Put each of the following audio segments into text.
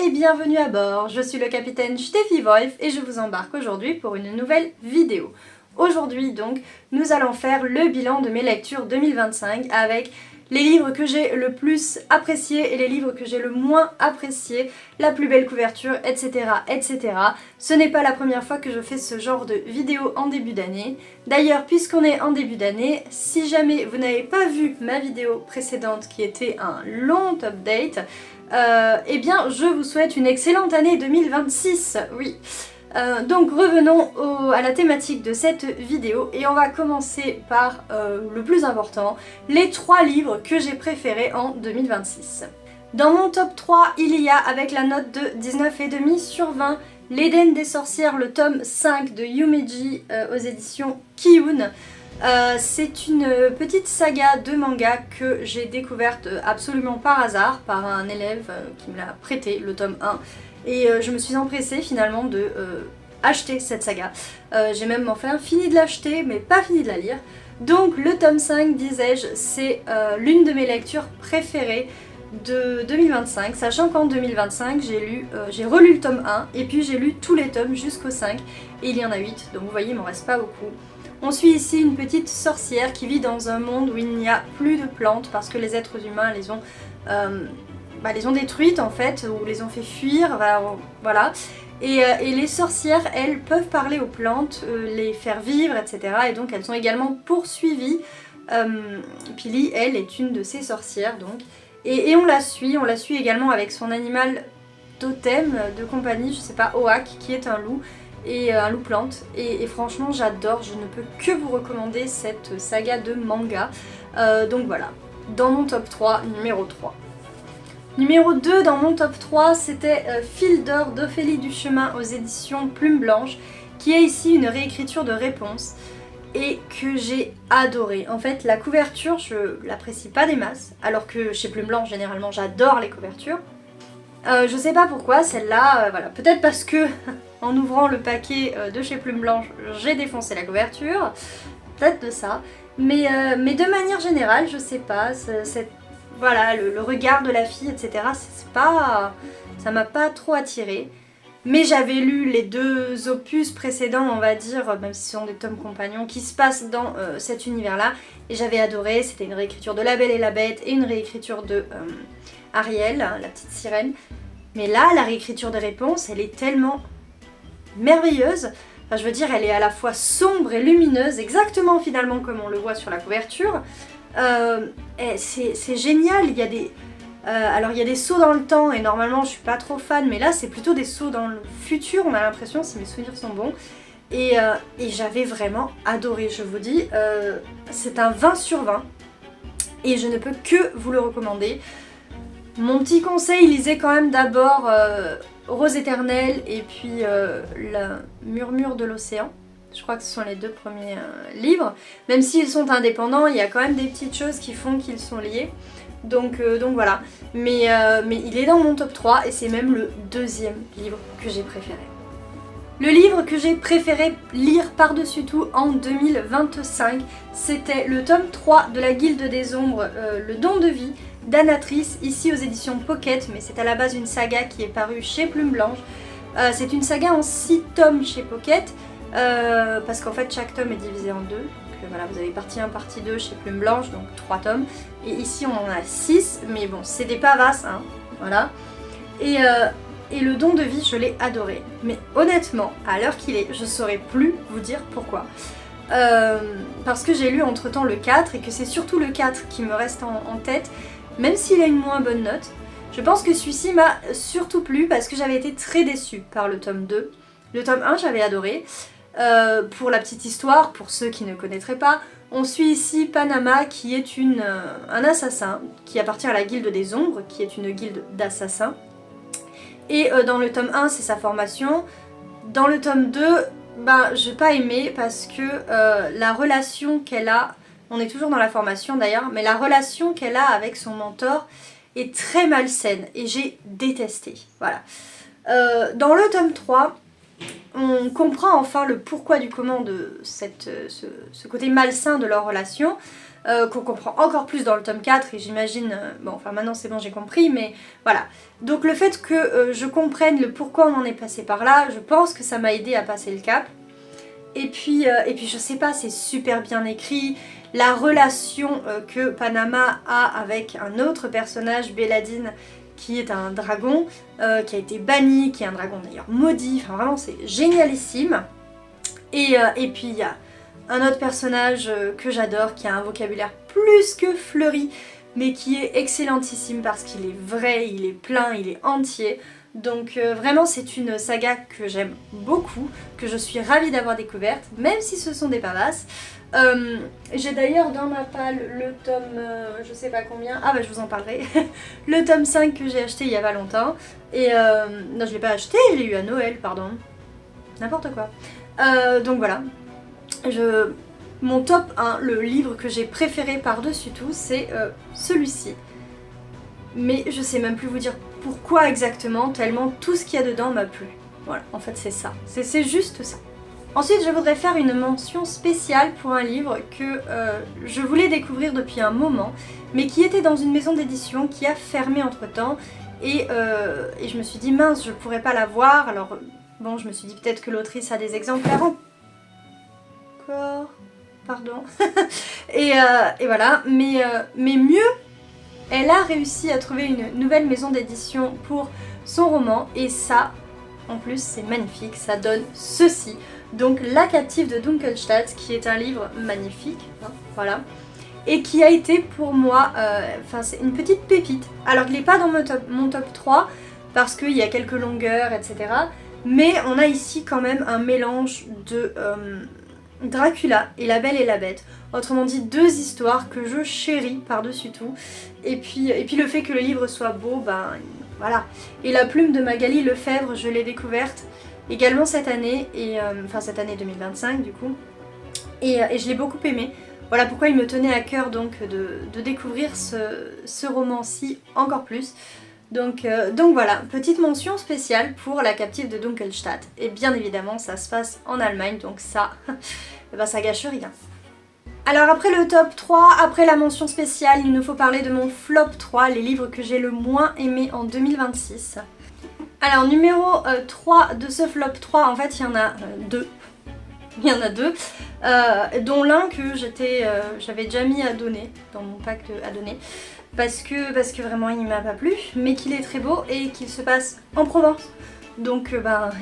et bienvenue à bord. Je suis le capitaine Steffi Wolf et je vous embarque aujourd'hui pour une nouvelle vidéo. Aujourd'hui donc, nous allons faire le bilan de mes lectures 2025 avec les livres que j'ai le plus appréciés et les livres que j'ai le moins appréciés, la plus belle couverture, etc. etc. Ce n'est pas la première fois que je fais ce genre de vidéo en début d'année. D'ailleurs, puisqu'on est en début d'année, si jamais vous n'avez pas vu ma vidéo précédente qui était un long update, eh bien je vous souhaite une excellente année 2026, oui. Donc revenons à la thématique de cette vidéo et on va commencer par le plus important, les 3 livres que j'ai préférés en 2026. Dans mon top 3, il y a, avec la note de 19,5 sur 20, L'Éden des sorcières, le tome 5 de Yumeji aux éditions Kiun. C'est une petite saga de manga que j'ai découverte absolument par hasard par un élève qui me l'a prêté, le tome 1. Et je me suis empressée finalement de acheter cette saga. J'ai même enfin fini de l'acheter mais pas fini de la lire. Donc le tome 5, disais-je, c'est l'une de mes lectures préférées de 2025, sachant qu'en 2025 j'ai relu le tome 1 et puis j'ai lu tous les tomes jusqu'au 5 et il y en a 8, donc vous voyez il m'en reste pas beaucoup. On suit ici une petite sorcière qui vit dans un monde où il n'y a plus de plantes parce que les êtres humains les ont détruites en fait, ou les ont fait fuir, voilà. Et les sorcières, elles, peuvent parler aux plantes, les faire vivre, etc. Et donc elles sont également poursuivies. Pili, elle, est une de ces sorcières donc. Et on la suit également avec son animal totem de compagnie, je sais pas, Oak, qui est un loup. Et un loup plante et franchement j'adore, je ne peux que vous recommander cette saga de manga. Donc voilà, dans mon top 3, numéro 3. Numéro 2 dans mon top 3, c'était Fil d'or d'Ophélie Duchemin aux éditions Plume Blanche, qui est ici une réécriture de Réponse et que j'ai adoré. En fait la couverture je l'apprécie pas des masses, alors que chez Plume Blanche généralement j'adore les couvertures. Je sais pas pourquoi, celle-là, voilà, peut-être parce que en ouvrant le paquet de chez Plume Blanche, j'ai défoncé la couverture, peut-être de ça, mais de manière générale, je sais pas, voilà, le regard de la fille, etc., ça m'a pas trop attirée. Mais j'avais lu les 2 opus précédents, on va dire, même si ce sont des tomes compagnons, qui se passent dans cet univers-là, et j'avais adoré. C'était une réécriture de La Belle et la Bête et une réécriture de Ariel, la petite sirène. Mais là, la réécriture des Réponses, elle est tellement merveilleuse. Enfin, je veux dire, elle est à la fois sombre et lumineuse, exactement finalement comme on le voit sur la couverture. C'est génial, il y a des... alors il y a des sauts dans le temps et normalement je suis pas trop fan, mais là c'est plutôt des sauts dans le futur, on a l'impression, si mes souvenirs sont bons. Et j'avais vraiment adoré, je vous dis. C'est un 20 sur 20 et je ne peux que vous le recommander. Mon petit conseil, lisez quand même d'abord Rose éternelle et puis Le murmure de l'océan. Je crois que ce sont les 2 premiers livres. Même s'ils sont indépendants, il y a quand même des petites choses qui font qu'ils sont liés. Donc voilà. Mais il est dans mon top 3 et c'est même le 2e livre que j'ai préféré. Le livre que j'ai préféré lire par-dessus tout en 2025, c'était le tome 3 de la Guilde des Ombres, Le Don de Vie, d'Anatrice, ici aux éditions Pocket, mais c'est à la base une saga qui est parue chez Plume Blanche. C'est une saga en 6 tomes chez Pocket, parce qu'en fait chaque tome est divisé en 2. Donc voilà, vous avez partie 1, partie 2 chez Plume Blanche, donc 3 tomes. Et ici on en a 6, mais bon, c'est des pavasses, hein, voilà. Et le Don de Vie, je l'ai adoré. Mais honnêtement, à l'heure qu'il est, je saurais plus vous dire pourquoi. Parce que j'ai lu entre temps le 4 et que c'est surtout le 4 qui me reste en tête, même s'il a une moins bonne note. Je pense que celui-ci m'a surtout plu parce que j'avais été très déçue par le tome 2. Le tome 1, j'avais adoré. Pour la petite histoire, pour ceux qui ne connaîtraient pas, on suit ici Panama qui est un assassin qui appartient à la Guilde des Ombres, qui est une guilde d'assassins. Et dans le tome 1, c'est sa formation. Dans le tome 2, j'ai pas aimé parce que la relation qu'elle a, on est toujours dans la formation d'ailleurs, mais la relation qu'elle a avec son mentor est très malsaine et j'ai détesté. Voilà. Dans le tome 3, on comprend enfin le pourquoi du comment de ce côté malsain de leur relation. qu'on comprend encore plus dans le tome 4 et j'imagine, bon enfin maintenant c'est bon j'ai compris mais voilà. Donc le fait que je comprenne le pourquoi on en est passé par là, je pense que ça m'a aidé à passer le cap. Et puis je sais pas, c'est super bien écrit, la relation que Panama a avec un autre personnage, Beladine, qui est un dragon, qui a été banni, qui est un dragon d'ailleurs maudit, enfin vraiment c'est génialissime. Et puis il y a un autre personnage que j'adore, qui a un vocabulaire plus que fleuri, mais qui est excellentissime parce qu'il est vrai, il est plein, il est entier. Donc vraiment c'est une saga que j'aime beaucoup, que je suis ravie d'avoir découverte, même si ce sont des pavasses. J'ai d'ailleurs dans ma palle le tome, je sais pas combien, ah bah je vous en parlerai, le tome 5 que j'ai acheté il y a pas longtemps. Et non je l'ai pas acheté, je l'ai eu à Noël, pardon. N'importe quoi. Donc voilà. Mon top 1, le livre que j'ai préféré par-dessus tout, c'est celui-ci. Mais je sais même plus vous dire pourquoi exactement, tellement tout ce qu'il y a dedans m'a plu. Voilà, en fait c'est ça. C'est juste ça. Ensuite, je voudrais faire une mention spéciale pour un livre que je voulais découvrir depuis un moment, mais qui était dans une maison d'édition qui a fermé entre-temps. Et je me suis dit, mince, je pourrais pas la voir. Alors, bon, je me suis dit peut-être que l'autrice a des exemplaires encore. Pardon. et voilà, mais mieux, elle a réussi à trouver une nouvelle maison d'édition pour son roman, et ça, en plus, c'est magnifique, ça donne ceci. Donc La Captive de Dunkelstadt, qui est un livre magnifique, hein, voilà, et qui a été pour moi, c'est une petite pépite. Alors qu'il n'est pas dans mon top 3, parce qu'il y a quelques longueurs, etc. Mais on a ici quand même un mélange de Dracula et La Belle et la Bête. Autrement dit, deux histoires que je chéris par-dessus tout. Et puis le fait que le livre soit beau, ben voilà. Et la plume de Magali Lefebvre, je l'ai découverte également cette année, enfin cette année 2025 du coup. Et je l'ai beaucoup aimé. Voilà pourquoi il me tenait à cœur donc de découvrir ce roman-ci encore plus. Donc voilà, petite mention spéciale pour La Captive de Dunkelstadt. Et bien évidemment, ça se passe en Allemagne, donc ça, ben ça gâche rien. Alors après le top 3, après la mention spéciale, il nous faut parler de mon flop 3, les livres que j'ai le moins aimés en 2026. Alors numéro 3 de ce flop 3, en fait il y en a deux. Il y en a deux, dont l'un que j'avais déjà mis à donner, dans mon pack à donner, parce que vraiment il ne m'a pas plu, mais qu'il est très beau et qu'il se passe en Provence. Donc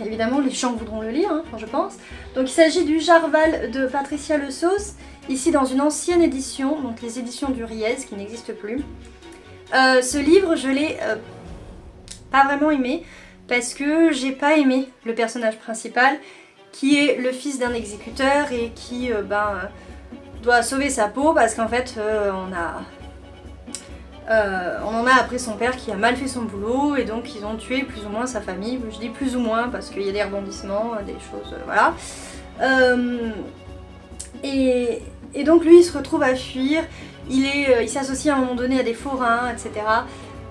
évidemment les gens voudront le lire, hein, je pense. Donc il s'agit du Jarval de Patricia Le Sauce, ici dans une ancienne édition, donc les éditions du Riez qui n'existent plus. Ce livre je l'ai pas vraiment aimé, parce que j'ai pas aimé le personnage principal, qui est le fils d'un exécuteur et qui doit sauver sa peau parce qu'en fait on en a après son père qui a mal fait son boulot et donc ils ont tué plus ou moins sa famille. Je dis plus ou moins parce qu'il y a des rebondissements, des choses, voilà. Et donc lui il se retrouve à fuir, il s'associe à un moment donné à des forains, etc.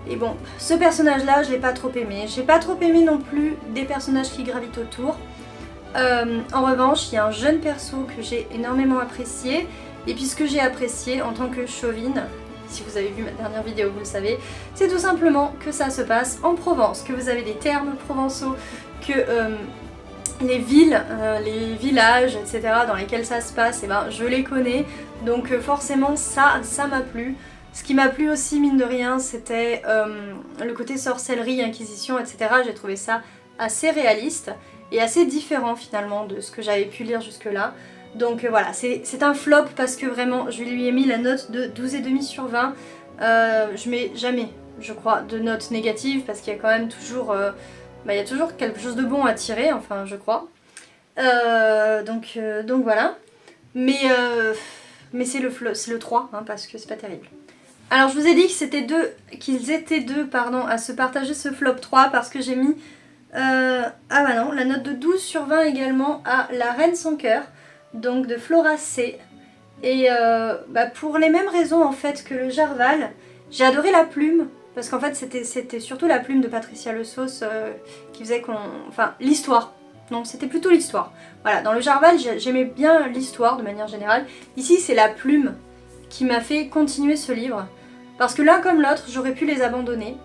Et bon, ce personnage là je l'ai pas trop aimé. J'ai pas trop aimé non plus des personnages qui gravitent autour. En revanche, il y a un jeune perso que j'ai énormément apprécié, et puis ce que j'ai apprécié en tant que chauvine, si vous avez vu ma dernière vidéo vous le savez, c'est tout simplement que ça se passe en Provence, que vous avez des termes provençaux, que les villes, les villages, etc. dans lesquels ça se passe, et ben, je les connais, donc forcément ça m'a plu. Ce qui m'a plu aussi, mine de rien, c'était le côté sorcellerie, inquisition, etc. J'ai trouvé ça assez réaliste et assez différent finalement de ce que j'avais pu lire jusque-là. Donc voilà, c'est un flop parce que vraiment, je lui ai mis la note de 12,5 sur 20. Je mets jamais, je crois, de note négative parce qu'il y a quand même toujours, il y a toujours quelque chose de bon à tirer, enfin je crois. Donc voilà. Mais c'est le 3, hein, parce que c'est pas terrible. Alors je vous ai dit qu'ils étaient deux à se partager ce flop 3 parce que j'ai mis ah bah non, la note de 12 sur 20 également à La Reine sans cœur, donc de Flora C. Et pour les mêmes raisons en fait que le Jarval, j'ai adoré la plume, parce qu'en fait c'était surtout la plume de Patricia Le Sauce qui faisait enfin l'histoire. Non, c'était plutôt l'histoire. Voilà, dans le Jarval j'aimais bien l'histoire de manière générale. Ici c'est la plume qui m'a fait continuer ce livre. Parce que l'un comme l'autre, j'aurais pu les abandonner.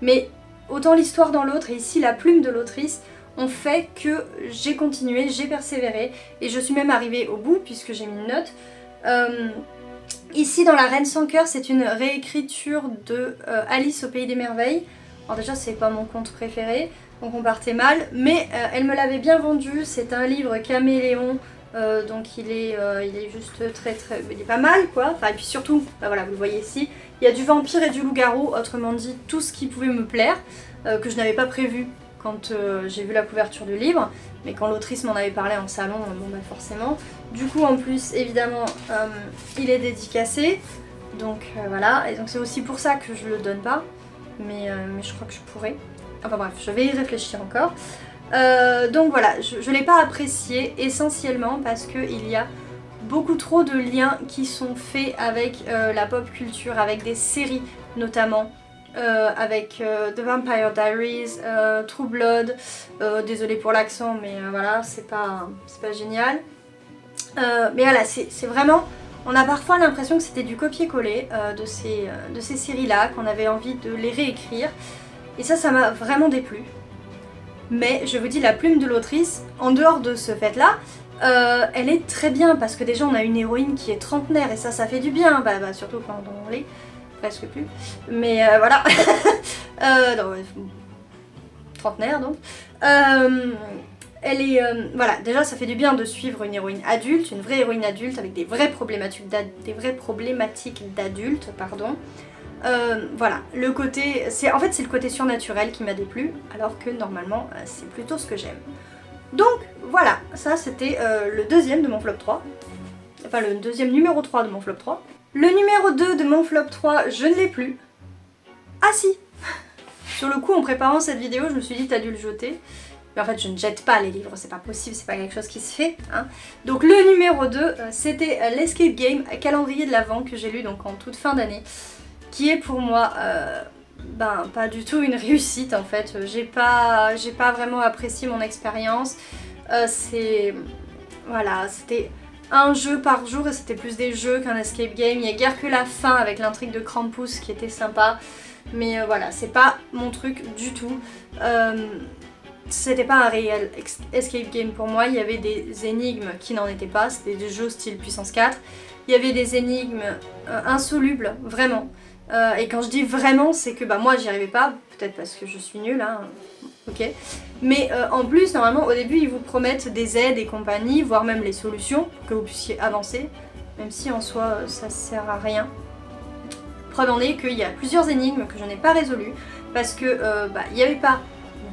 Mais autant l'histoire dans l'autre et ici la plume de l'autrice ont fait que j'ai continué, j'ai persévéré et je suis même arrivée au bout puisque j'ai mis une note. Ici dans La Reine sans cœur, c'est une réécriture de Alice au pays des merveilles. Alors déjà c'est pas mon conte préféré, donc on partait mal, mais elle me l'avait bien vendu, c'est un livre caméléon, donc il est juste il est pas mal quoi, enfin et puis surtout, bah voilà vous le voyez ici, il y a du vampire et du loup-garou, autrement dit tout ce qui pouvait me plaire, que je n'avais pas prévu quand j'ai vu la couverture du livre, mais quand l'autrice m'en avait parlé en salon, bon bah forcément. Du coup en plus évidemment il est dédicacé, donc voilà, et donc c'est aussi pour ça que je le donne pas. Mais je crois que je pourrais. Enfin bref, je vais y réfléchir encore. Donc voilà, je l'ai pas apprécié essentiellement parce qu'il y a beaucoup trop de liens qui sont faits avec la pop culture, avec des séries notamment, avec The Vampire Diaries, True Blood, désolée pour l'accent mais voilà, c'est pas génial. Mais voilà, c'est vraiment... On a parfois l'impression que c'était du copier-coller de ces séries-là, qu'on avait envie de les réécrire. Et ça m'a vraiment déplu. Mais je vous dis, la plume de l'autrice, en dehors de ce fait-là, elle est très bien parce que déjà on a une héroïne qui est trentenaire et ça fait du bien, surtout quand on l'est, presque plus. Mais voilà, non, trentenaire donc. Elle est, voilà, déjà ça fait du bien de suivre une héroïne adulte, une vraie héroïne adulte avec des vraies problématiques d'adulte, pardon. Voilà, le côté, en fait c'est le côté surnaturel qui m'a déplu, alors que normalement c'est plutôt ce que j'aime. Donc voilà, ça c'était le deuxième de mon flop 3, enfin le deuxième numéro 3 de mon flop 3. Le numéro 2 de mon flop 3, je ne l'ai plus. Ah si. Sur le coup en préparant cette vidéo, je me suis dit t'as dû le jeter. Mais en fait je ne jette pas les livres, c'est pas possible, c'est pas quelque chose qui se fait. Hein. Donc le numéro 2, c'était l'Escape Game, calendrier de l'Avent que j'ai lu donc en toute fin d'année. Qui est pour moi pas du tout une réussite en fait. J'ai pas vraiment apprécié mon expérience. Voilà, c'était un jeu par jour et c'était plus des jeux qu'un escape game. Il n'y a guère que la fin avec l'intrigue de Krampus qui était sympa. Mais voilà, c'est pas mon truc du tout. C'était pas un réel escape game pour moi. Il y avait des énigmes qui n'en étaient pas. C'était des jeux style puissance 4. Il y avait des énigmes insolubles, vraiment. Et quand je dis vraiment, c'est que moi j'y arrivais pas, peut-être parce que je suis nulle, hein, ok. Mais en plus, normalement, au début, ils vous promettent des aides et compagnie, voire même les solutions pour que vous puissiez avancer, même si en soi ça sert à rien. Preuve en est qu'il y a plusieurs énigmes que je n'ai pas résolues parce que il n'y avait pas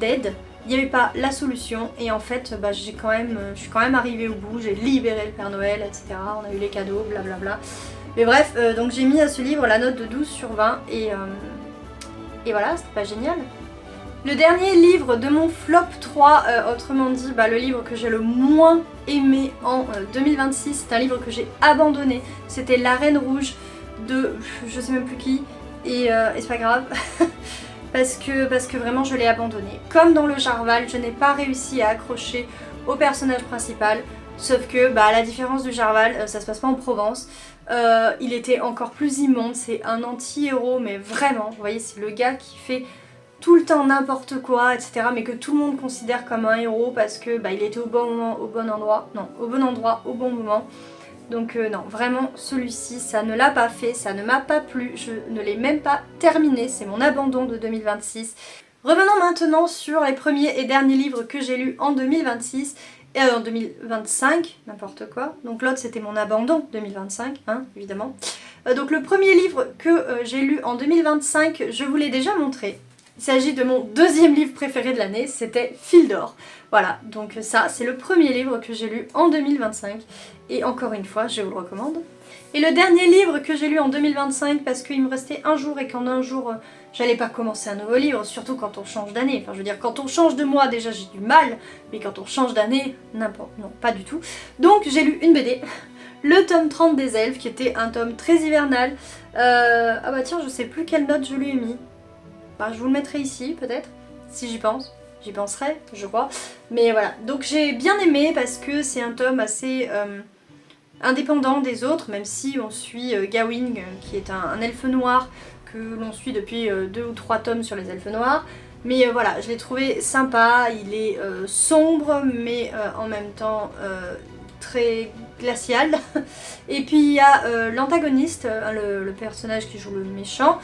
d'aide, il n'y avait pas la solution, et en fait, je suis quand même arrivée au bout, j'ai libéré le Père Noël, etc. On a eu les cadeaux, blablabla. Mais bref, donc j'ai mis à ce livre la note de 12 sur 20 et voilà, c'était pas génial. Le dernier livre de mon flop 3, autrement dit le livre que j'ai le moins aimé en 2026, c'est un livre que j'ai abandonné. C'était La Reine Rouge de je sais même plus qui, et c'est pas grave. parce que vraiment je l'ai abandonné. Comme dans le Jarval, je n'ai pas réussi à accrocher au personnage principal, sauf que à la différence du Jarval, ça se passe pas en Provence. Il était encore plus immonde, c'est un anti-héros, mais vraiment, vous voyez, c'est le gars qui fait tout le temps n'importe quoi, etc. Mais que tout le monde considère comme un héros parce que il était au bon moment, au bon endroit, au bon moment. Donc non, vraiment, celui-ci, ça ne l'a pas fait, ça ne m'a pas plu, je ne l'ai même pas terminé, c'est mon abandon de 2026. Revenons maintenant sur les premiers et derniers livres que j'ai lus en 2026. Et en 2025, n'importe quoi. Donc l'autre c'était mon abandon 2025, hein, évidemment. Donc le premier livre que j'ai lu en 2025, je vous l'ai déjà montré. Il s'agit de mon deuxième livre préféré de l'année, c'était Fil d'or. Voilà, donc ça c'est le premier livre que j'ai lu en 2025. Et encore une fois, je vous le recommande. Et le dernier livre que j'ai lu en 2025, parce qu'il me restait un jour et qu'en un jour j'allais pas commencer un nouveau livre, surtout quand on change d'année. Enfin je veux dire, quand on change de mois déjà j'ai du mal, mais quand on change d'année, n'importe, non, pas du tout. Donc j'ai lu une BD, le tome 30 des Elfes, qui était un tome très hivernal. Ah bah tiens, je sais plus quelle note je lui ai mis. Je vous le mettrai ici peut-être, si j'y pense. J'y penserai, je crois. Mais voilà, donc j'ai bien aimé parce que c'est un tome assez indépendant des autres, même si on suit Gawain, qui est un elfe noir que l'on suit depuis 2 ou 3 tomes sur les elfes noirs. Mais voilà, je l'ai trouvé sympa, il est sombre, mais en même temps très glacial. Et puis il y a l'antagoniste, le personnage qui joue le méchant,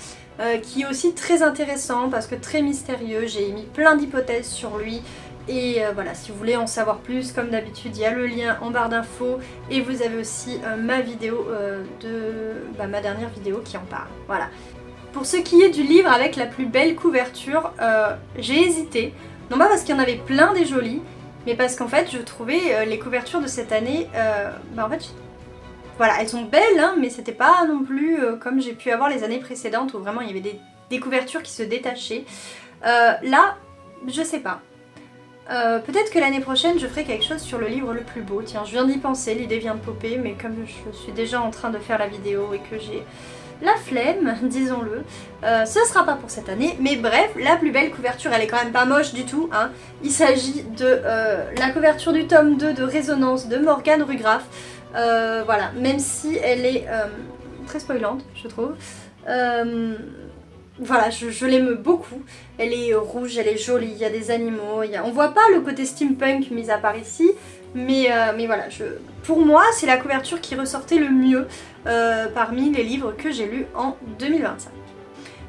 qui est aussi très intéressant parce que très mystérieux. J'ai mis plein d'hypothèses sur lui. Et voilà, si vous voulez en savoir plus, comme d'habitude, il y a le lien en barre d'infos. Et vous avez aussi ma vidéo ma dernière vidéo qui en parle. Voilà. Pour ce qui est du livre avec la plus belle couverture, j'ai hésité. Non pas parce qu'il y en avait plein des jolies, mais parce qu'en fait je trouvais les couvertures de cette année, en fait, voilà, elles sont belles, hein, mais c'était pas non plus comme j'ai pu avoir les années précédentes où vraiment il y avait des couvertures qui se détachaient. Là, je sais pas. Peut-être que l'année prochaine je ferai quelque chose sur le livre le plus beau. Tiens, je viens d'y penser, l'idée vient de popper, mais comme je suis déjà en train de faire la vidéo et que j'ai la flemme, disons-le, ce sera pas pour cette année, mais bref, la plus belle couverture, elle est quand même pas moche du tout, hein. Il s'agit de la couverture du tome 2 de Résonance de Morgane Rugraff. Voilà, même si elle est très spoilante, je trouve. Voilà, je l'aime beaucoup. Elle est rouge, elle est jolie, il y a des animaux, on voit pas le côté steampunk mis à part ici, mais voilà, pour moi c'est la couverture qui ressortait le mieux parmi les livres que j'ai lus en 2025.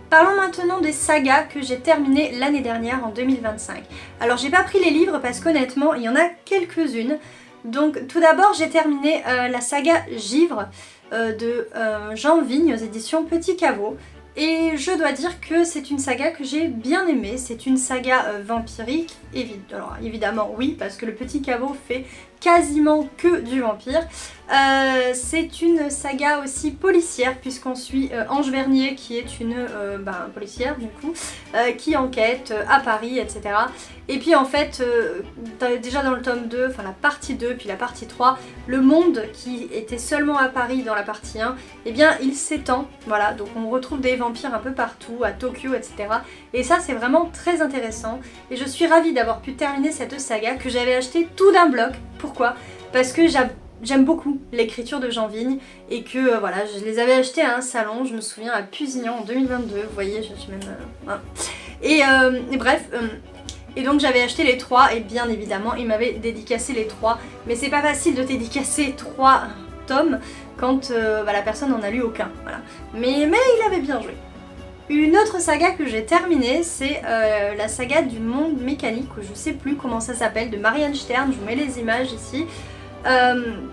Parlons maintenant des sagas que j'ai terminées l'année dernière en 2025. Alors j'ai pas pris les livres parce qu'honnêtement il y en a quelques-unes. Donc tout d'abord j'ai terminé la saga Givre de Jean Vigne aux éditions Petit Caveau. Et je dois dire que c'est une saga que j'ai bien aimée, c'est une saga vampirique, alors évidemment oui, parce que le Petit Caveau fait quasiment que du vampire. C'est une saga aussi policière, puisqu'on suit Ange Vernier, qui est une policière du coup, qui enquête à Paris, etc. Et puis en fait, déjà dans le tome 2, enfin la partie 2, puis la partie 3, le monde qui était seulement à Paris dans la partie 1, eh bien il s'étend, voilà, donc on retrouve des vampires un peu partout, à Tokyo, etc. Et ça c'est vraiment très intéressant, et je suis ravie d'avoir pu terminer cette saga que j'avais acheté tout d'un bloc. Pourquoi ? Parce que j'aime beaucoup l'écriture de Jean Vigne et que voilà, je les avais achetés à un salon, je me souviens, à Pusignan en 2022, vous voyez, je suis même... Hein. Et bref, et donc j'avais acheté les 3 et bien évidemment il m'avait dédicacé les 3, mais c'est pas facile de dédicacer 3 tomes quand la personne n'en a lu aucun, voilà. Mais il avait bien joué. Une autre saga que j'ai terminée, c'est la saga du monde mécanique, ou je sais plus comment ça s'appelle, de Marianne Stern, je vous mets les images ici.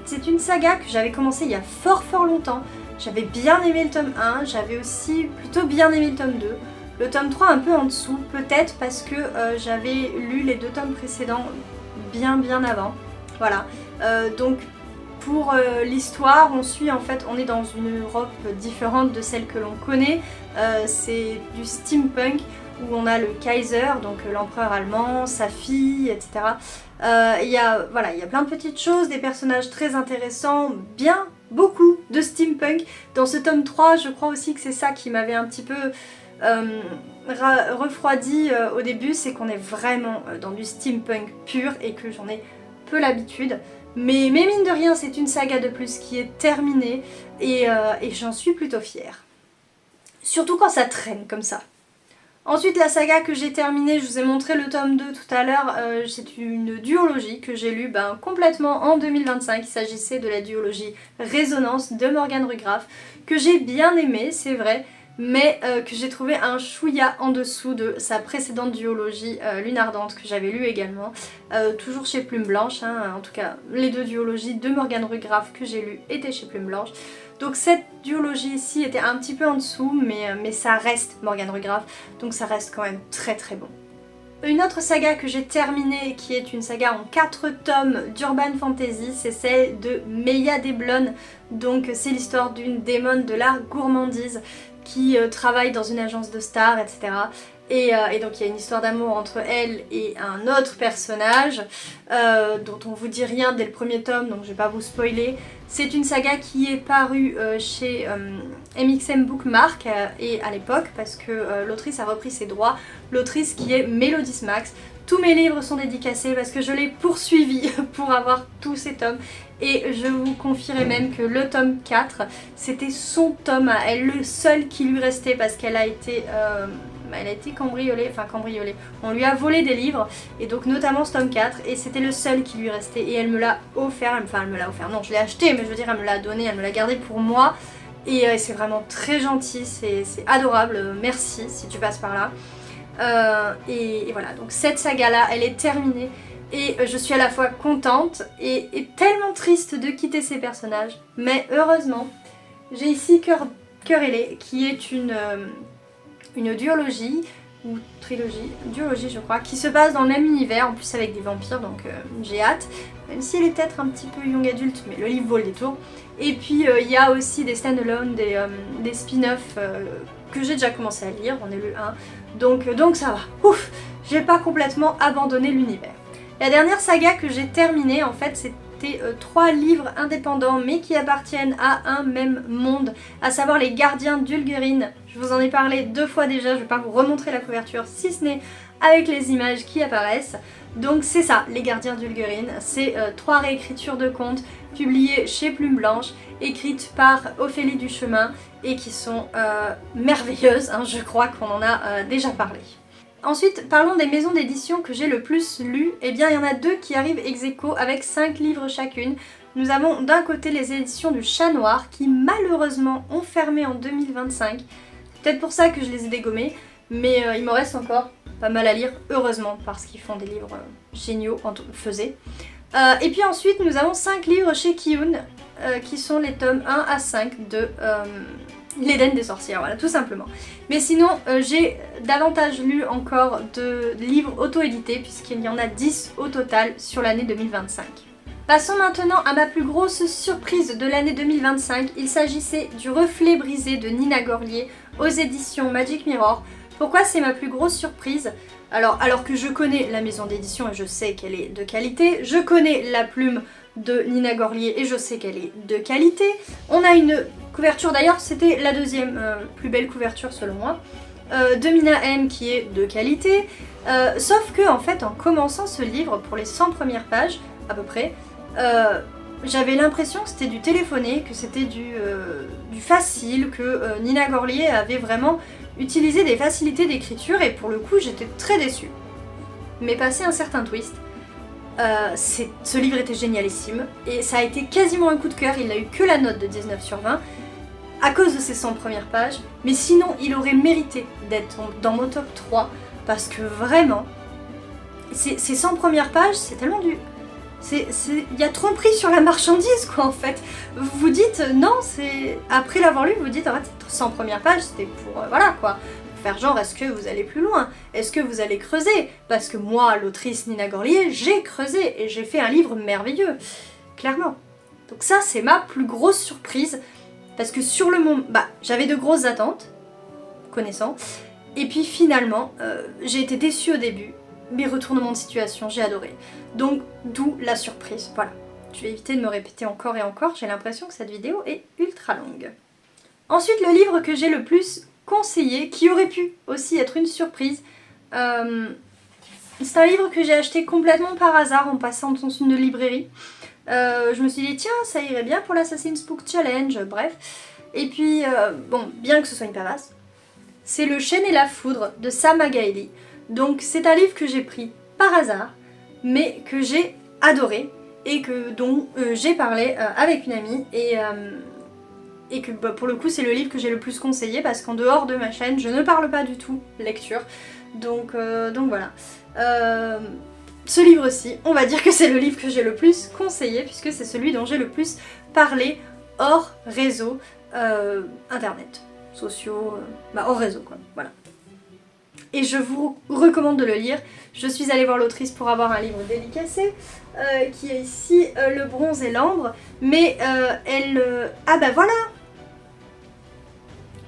C'est une saga que j'avais commencé il y a fort longtemps. J'avais bien aimé le tome 1, j'avais aussi plutôt bien aimé le tome 2. Le tome 3 un peu en dessous, peut-être parce que j'avais lu les 2 tomes précédents bien avant. Voilà, donc pour l'histoire, on suit en fait, on est dans une Europe différente de celle que l'on connaît. C'est du steampunk où on a le Kaiser, donc l'empereur allemand, sa fille, etc. Il y a plein de petites choses, des personnages très intéressants, beaucoup de steampunk. Dans ce tome 3, je crois aussi que c'est ça qui m'avait un petit peu refroidi au début, c'est qu'on est vraiment dans du steampunk pur et que j'en ai peu l'habitude. Mais mine de rien, c'est une saga de plus qui est terminée et j'en suis plutôt fière. Surtout quand ça traîne comme ça. Ensuite, la saga que j'ai terminée, je vous ai montré le tome 2 tout à l'heure, c'est une duologie que j'ai lue complètement en 2025. Il s'agissait de la duologie Résonance de Morgane Rugraff, que j'ai bien aimée, c'est vrai, mais que j'ai trouvé un chouïa en dessous de sa précédente duologie Lune Ardente que j'avais lue également, toujours chez Plume Blanche, hein, en tout cas les 2 duologies de Morgane Rugraff que j'ai lues étaient chez Plume Blanche. Donc cette duologie ici était un petit peu en dessous, mais ça reste Morgane Rugraff, donc ça reste quand même très bon. Une autre saga que j'ai terminée, qui est une saga en 4 tomes d'Urban Fantasy, c'est celle de Meia Deblon. Donc c'est l'histoire d'une démone de la gourmandise qui travaille dans une agence de stars, etc. Et donc il y a une histoire d'amour entre elle et un autre personnage dont on vous dit rien dès le premier tome, donc je vais pas vous spoiler. C'est une saga qui est parue chez MXM Bookmark et à l'époque, parce que l'autrice a repris ses droits, l'autrice qui est Mélodie Max. Tous mes livres sont dédicacés parce que je l'ai poursuivi pour avoir tous ces tomes. Et je vous confierai même que le tome 4, c'était son tome à elle, le seul qui lui restait parce qu'elle a été... elle a été cambriolée, on lui a volé des livres, et donc notamment ce tome 4, et c'était le seul qui lui restait, et elle me l'a offert, non je l'ai acheté, mais je veux dire elle me l'a donné, elle me l'a gardé pour moi, et c'est vraiment très gentil, c'est adorable, merci si tu passes par là. Et voilà, donc cette saga là, elle est terminée, et je suis à la fois contente et tellement triste de quitter ces personnages, mais heureusement, j'ai ici Cœur ailé, qui est une duologie, ou trilogie, duologie je crois, qui se passe dans le même univers, en plus avec des vampires, donc j'ai hâte, même si elle est peut-être un petit peu young adulte, mais le livre vaut le détour. Et puis il y a aussi des stand-alone, des spin-offs que j'ai déjà commencé à lire, j'en ai lu un, donc ça va, ouf, j'ai pas complètement abandonné l'univers. La dernière saga que j'ai terminée, en fait, c'était 3 livres indépendants mais qui appartiennent à un même monde, à savoir les Gardiens d'Ulgurine. Je vous en ai parlé 2 fois déjà, je vais pas vous remontrer la couverture si ce n'est avec les images qui apparaissent. Donc c'est ça, les Gardiens d'Ulgurine, c'est 3 réécritures de contes publiées chez Plume Blanche, écrites par Ophélie Duchemin et qui sont merveilleuses, hein, je crois qu'on en a déjà parlé. Ensuite, parlons des maisons d'édition que j'ai le plus lues. Eh bien, il y en a 2 qui arrivent ex aequo avec 5 livres chacune. Nous avons d'un côté les éditions du Chat Noir qui malheureusement ont fermé en 2025. C'est peut-être pour ça que je les ai dégommés, mais il m'en reste encore pas mal à lire, heureusement, parce qu'ils font des livres géniaux, et puis ensuite, nous avons 5 livres chez Kiyun, qui sont les tomes 1 à 5 de l'Éden des sorcières, voilà, tout simplement. Mais sinon, j'ai davantage lu encore de livres auto-édités, puisqu'il y en a 10 au total sur l'année 2025. Passons maintenant à ma plus grosse surprise de l'année 2025. Il s'agissait du Reflet brisé de Nina Gorlier aux éditions Magic Mirror. Pourquoi c'est ma plus grosse surprise ? Alors que je connais la maison d'édition et je sais qu'elle est de qualité, je connais la plume de Nina Gorlier et je sais qu'elle est de qualité. On a une couverture, d'ailleurs c'était la deuxième plus belle couverture selon moi, de Mina M qui est de qualité, sauf que en fait en commençant ce livre, pour les 100 premières pages à peu près, j'avais l'impression que c'était du téléphoné, que c'était du facile, que Nina Gorlier avait vraiment utilisé des facilités d'écriture et pour le coup j'étais très déçue. Mais passé un certain twist, ce livre était génialissime et ça a été quasiment un coup de cœur, il n'a eu que la note de 19 sur 20 à cause de ses 100 premières pages, mais sinon il aurait mérité d'être dans mon top 3 parce que vraiment, ces 100 premières pages c'est tellement du... Il y a tromperie sur la marchandise quoi en fait. Vous vous dites non, c'est... Après l'avoir lu, vous vous dites en fait 100 premières pages c'était pour... voilà quoi. Faire genre est-ce que vous allez plus loin? Est-ce que vous allez creuser? Parce que moi, l'autrice Nina Gorlier, j'ai creusé et j'ai fait un livre merveilleux. Clairement. Donc ça c'est ma plus grosse surprise. Parce que sur le moment... j'avais de grosses attentes, connaissant. Et puis finalement, j'ai été déçue au début. Mais retournement de situation, j'ai adoré. Donc, d'où la surprise. Voilà. Je vais éviter de me répéter encore et encore. J'ai l'impression que cette vidéo est ultra longue. Ensuite, le livre que j'ai le plus conseillé, qui aurait pu aussi être une surprise, c'est un livre que j'ai acheté complètement par hasard en passant dans une librairie. Je me suis dit, tiens, ça irait bien pour l'Assassin's Book Challenge, bref. Et puis, bon, bien que ce soit une pavasse, c'est Le Chêne et la Foudre de Sam Agaili. Donc c'est un livre que j'ai pris par hasard, mais que j'ai adoré et dont j'ai parlé avec une amie et que pour le coup c'est le livre que j'ai le plus conseillé parce qu'en dehors de ma chaîne je ne parle pas du tout lecture, donc voilà. Ce livre-ci, on va dire que c'est le livre que j'ai le plus conseillé puisque c'est celui dont j'ai le plus parlé hors réseau, internet, sociaux, hors réseau quoi, voilà. Et je vous recommande de le lire. Je suis allée voir l'autrice pour avoir un livre dédicacé, qui est ici, Le Bronze et l'Ambre. Mais elle... Ah bah voilà!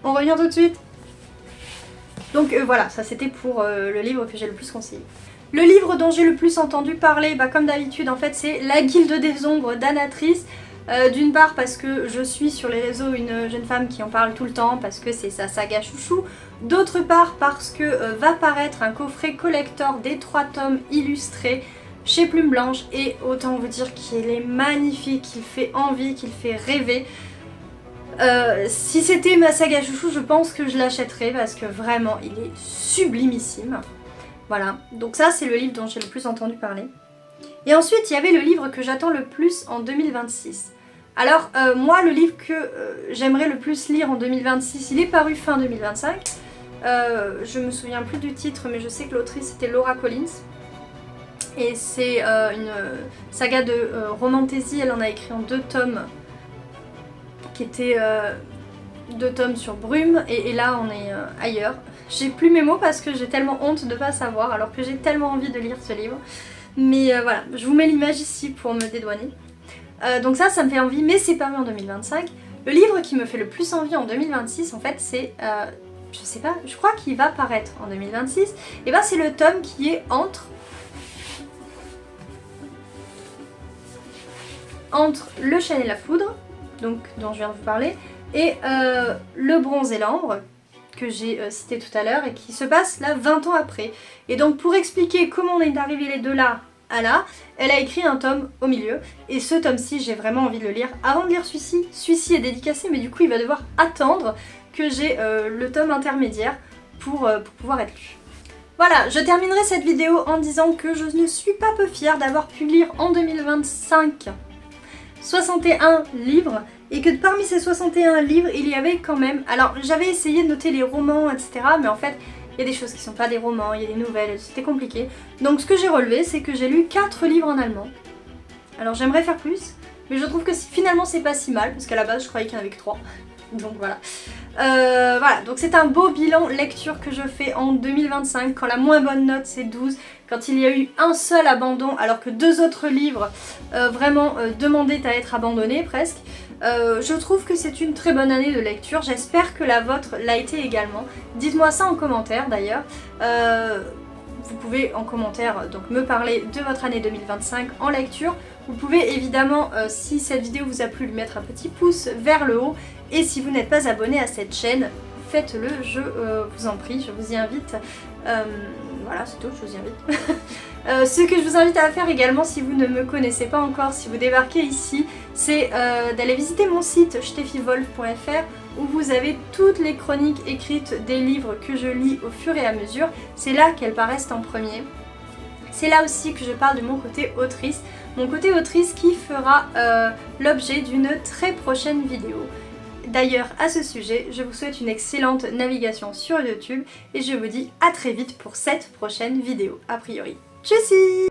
On revient tout de suite. Donc voilà, ça c'était pour le livre que j'ai le plus conseillé. Le livre dont j'ai le plus entendu parler, comme d'habitude en fait, c'est La Guilde des Ombres d'Anatrice. D'une part parce que je suis sur les réseaux une jeune femme qui en parle tout le temps, parce que c'est sa saga chouchou. D'autre part parce que va paraître un coffret collector des 3 tomes illustrés chez Plume Blanche, et autant vous dire qu'il est magnifique, qu'il fait envie, qu'il fait rêver. Si c'était ma saga chouchou, je pense que je l'achèterais parce que vraiment il est sublimissime. Voilà, donc ça c'est le livre dont j'ai le plus entendu parler. Et ensuite il y avait le livre que j'attends le plus en 2026. Alors moi le livre que j'aimerais le plus lire en 2026, il est paru fin 2025. Je me souviens plus du titre, mais je sais que l'autrice c'était Laura Collins. Et c'est une saga de romantasy, elle en a écrit en 2 tomes, qui étaient 2 tomes sur Brume, et là on est ailleurs. J'ai plus mes mots parce que j'ai tellement honte de pas savoir, alors que j'ai tellement envie de lire ce livre. Mais voilà, je vous mets l'image ici pour me dédouaner. Donc ça me fait envie, mais c'est paru en 2025. Le livre qui me fait le plus envie en 2026, en fait, c'est... je sais pas, je crois qu'il va paraître en 2026. Et c'est le tome qui est entre Le Chêne et la Foudre, donc dont je viens de vous parler, et Le Bronze et l'Ambre, que j'ai cité tout à l'heure, et qui se passe là 20 ans après. Et donc pour expliquer comment on est arrivé les deux là à là, elle a écrit un tome au milieu, et ce tome-ci j'ai vraiment envie de le lire avant de lire celui-ci. Celui-ci est dédicacé, mais du coup il va devoir attendre que j'ai le tome intermédiaire pour pouvoir être lu. Voilà, je terminerai cette vidéo en disant que je ne suis pas peu fière d'avoir pu lire en 2025 61 livres, et que parmi ces 61 livres, il y avait quand même... Alors, j'avais essayé de noter les romans, etc. Mais en fait, il y a des choses qui sont pas des romans, il y a des nouvelles, c'était compliqué. Donc ce que j'ai relevé, c'est que j'ai lu 4 livres en allemand. Alors j'aimerais faire plus, mais je trouve que finalement c'est pas si mal, parce qu'à la base je croyais qu'il y en avait que 3. Donc voilà. Voilà, donc c'est un beau bilan lecture que je fais en 2025, quand la moins bonne note c'est 12, quand il y a eu un seul abandon alors que 2 autres livres vraiment demandaient à être abandonnés presque. Je trouve que c'est une très bonne année de lecture, j'espère que la vôtre l'a été également. Dites-moi ça en commentaire d'ailleurs. Vous pouvez en commentaire donc me parler de votre année 2025 en lecture. Vous pouvez évidemment, si cette vidéo vous a plu, lui mettre un petit pouce vers le haut. Et si vous n'êtes pas abonné à cette chaîne, faites-le, je vous en prie, je vous y invite. Voilà, c'est tout, je vous y invite. Ce que je vous invite à faire également, si vous ne me connaissez pas encore, si vous débarquez ici, c'est d'aller visiter mon site steffiwolf.fr, où vous avez toutes les chroniques écrites des livres que je lis au fur et à mesure. C'est là qu'elles paraissent en premier. C'est là aussi que je parle de mon côté autrice. Mon côté autrice qui fera l'objet d'une très prochaine vidéo. D'ailleurs, à ce sujet, je vous souhaite une excellente navigation sur YouTube et je vous dis à très vite pour cette prochaine vidéo, a priori. Tchuss!